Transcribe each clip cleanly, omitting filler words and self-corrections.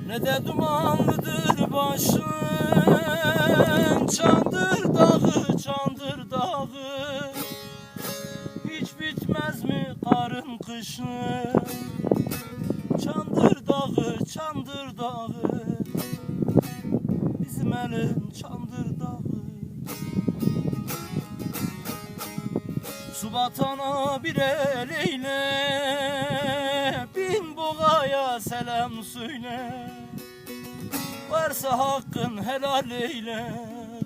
Ne de dumanlıdır başın, Çandır dağı, Çandır dağı. Hiç bitmez mi karın kışın? Çandır dağı, Çandır dağı. Bizim elin Çandır dağı. Su batana bir el eyle, bin boğaya selam söyle. Varsa hakkın helal eyle,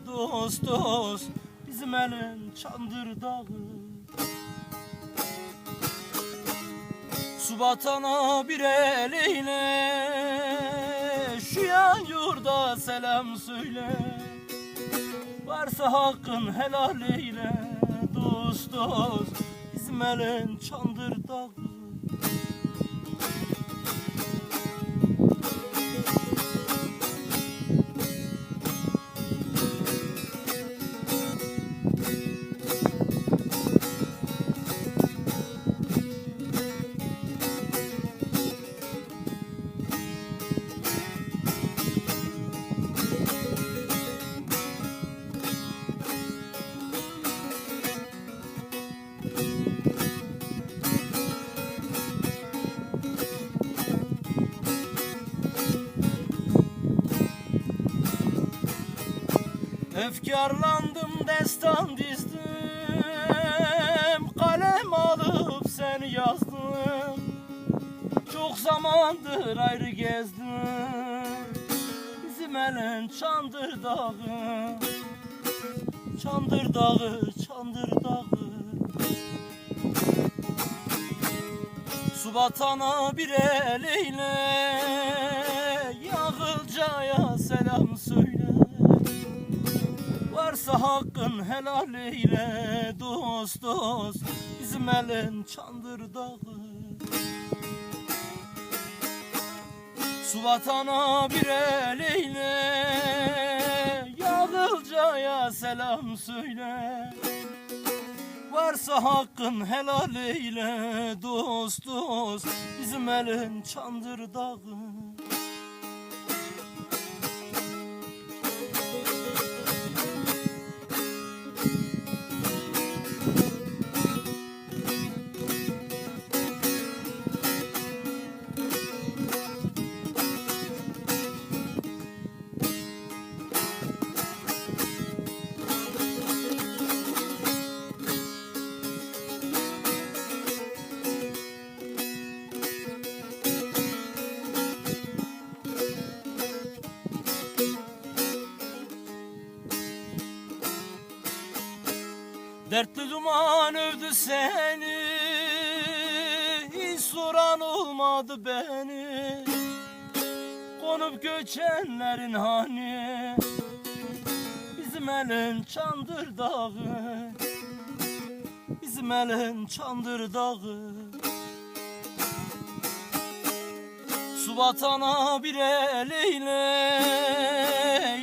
dost dost bizim elin Çandır dağı. Su batana bir el eyle, şu yan yurda selam söyle. Varsa hakkın helal eyle, dost dost bizim elin Çandır dağı. Efkarlandım, destan dizdim, kalem alıp seni yazdım. Çok zamandır ayrı gezdim, bizim elin Çandır dağı. Çandır dağı, Çandır dağı. Su batana bir el eyle, Yağılcaya selam söyle. Varsa hakkın helal eyle, dost dost bizim elin Çandır dağı. Su vatana bir el eyle, Yağılcaya selam söyle. Varsa hakkın helal eyle, dost dost bizim elin Çandır dağı. Dertli duman övdü seni, hiç soran olmadı beni. Konup göçenlerin hani, bizim elin Çandır dağı. Bizim elin Çandır dağı. Su batana bir el eyle,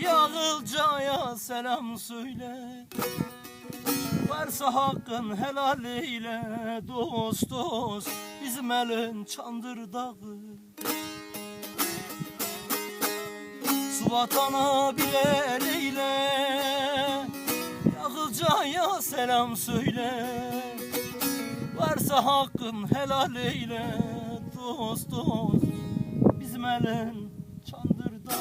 Yağılcaya selam söyle. Varsa hakkın helal eyle, dost dost bizim elin Çandır dağı. Su vatana bir el eyle, Yağılcaya selam söyle. Varsa hakkın helal eyle, dost dost bizim elin Çandır dağı.